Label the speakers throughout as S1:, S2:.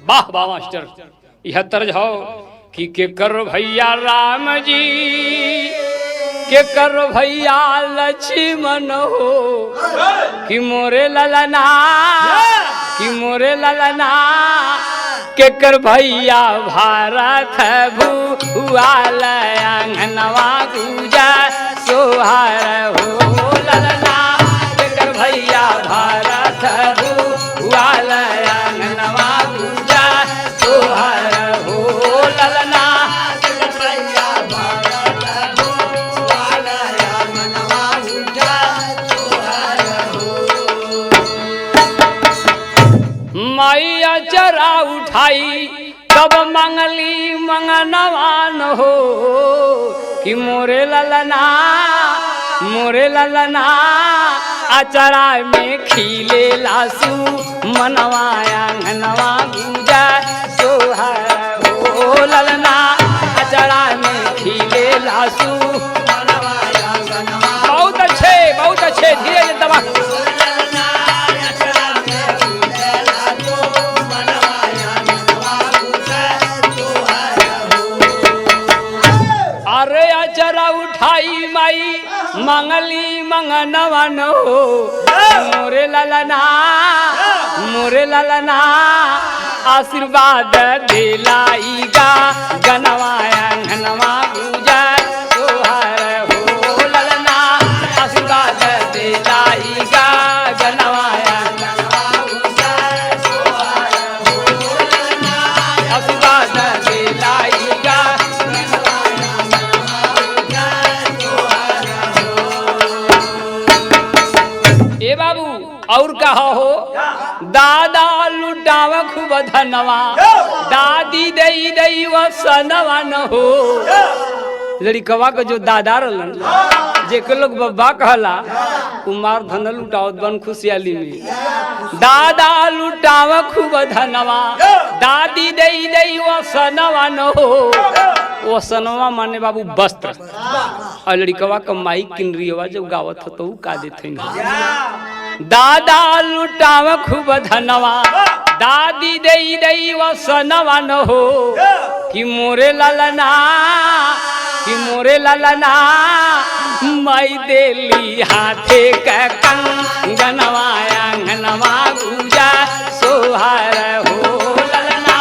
S1: वाह वाह मास्टर यह तर्ज हो कि के कर भैया राम जी के कर भैया लक्ष्मण हो कि मोरे ललना कि मोरे ललना के कर भैया भारत भूआल अंगनवा गुजा सोहार हो ललना के कर भैया भारत भूआल अंगनवा गुजा सोहार हो ललना के कर भैया भारत भूआल अंगनवा गुजा सोहार हो। मैया चरा उठाई कब मंगली मंगनवान हो कि मोरे ललना अचरा में खिले लासू मनवा अंगनवा गुजा सोहर हो ललना अचरा में खिले लासू मनवा अंगनवा। बहुत अच्छे धीरे धीरे दबा। अरे अचरा उठाई माई मंगली मंगनवन हो मोरे ललना आशीर्वाद दिलाईगा गनवा अंगनवा गुजा सोहर हो ललना आशीर्वाद दिलाईगा गनवा अंगनवा गुजा सोहर हो ललना आशीर्वाद दिलाईगा। ए बाबू और कहा हो दादा लुटाव खूब धनवा दादी दई दई वसनवा न हो लड़कवा के जो दादा रहलन जेके लोग बब्बा कहला कुमार धन लुटावत बन खुशहाली में दादा लुटाव खूब धनवा दादी दई दई वसनवा न हो वसनवा माने बाबू वस्त्र और लड़कवा कमाई किनरियवा जब गावत हो तो का देथे दादा लुटाव खूब धनवा दादी दई दई वसनवा न हो कि मोरे ललना माई देली हाथे का कंगनवा अंगनवा गुजा सोहार हो ललना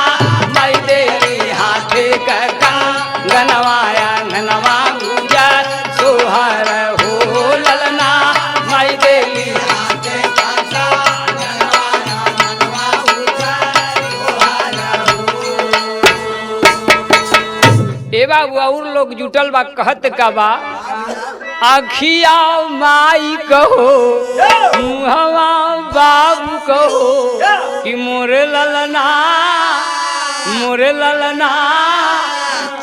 S1: माई देली हाथे का कंगनवा अंगनवा गुजा सोहार हो ललना माई देली हाथे का कंगनवा अंगनवा गुजा सोहार हो। ए बाबू और लोग जुटल बा कहत का बा आखिया माई कहो मुहवा बाबू कहो कि मोरे ललना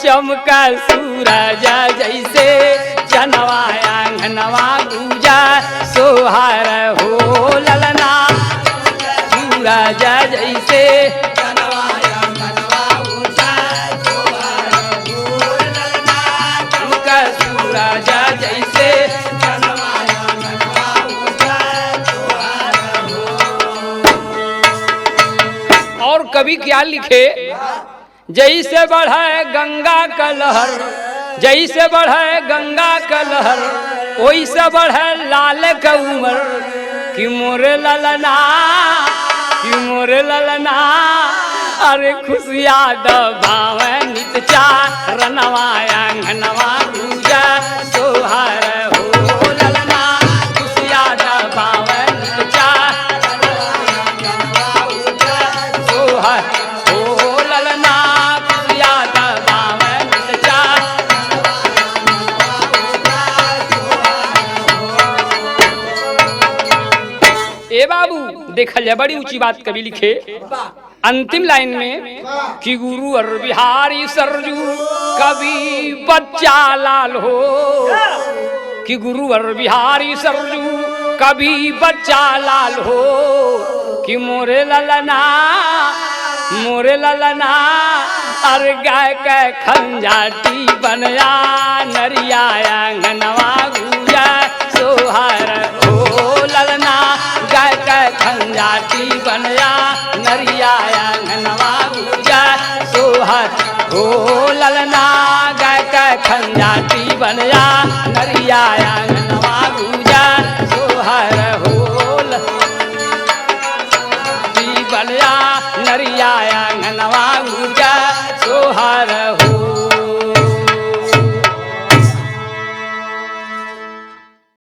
S1: चमका सूरज जैसे जनवा अंगनवा गुजा सोहार हो ललना सूरज जैसे जनवा अंगनवा गुजा सोहार हो ललना चमका सूरज जैसे जनवा अंगनवा गुजा सोहार हो। और कवि क्या लिखे जैसे बढ़े गंगा का लहर जैसे बढ़े गंगा का लहर वैसे बढ़े लाल का उमर कि मोरे ललना अरे खुशिया दबाव नित चारनवा अंगनवा गुजा सोहार हो ललना खुशिया दबाव नित चारनवा अंगनवा गुजा सोहार हो ललना खुशिया दबाव नित चारनवा ए बाबू देखल जाए बड़ी ऊंची बात कवि लिखे अंतिम लाइन में कि गुरु और बिहारी सरजू कवि बच्चा लाल हो कि गुरु और बिहारी सरजू कवि बच्चा लाल हो कि मोरे ललना अरे गाय के खंजाटी बनया नरिया अंगनवा गुजा सोहार हो ललना गाय के खंजाटी बनया नरिया अंगनवा नगरिया आंगनवा गुजा सोहर हो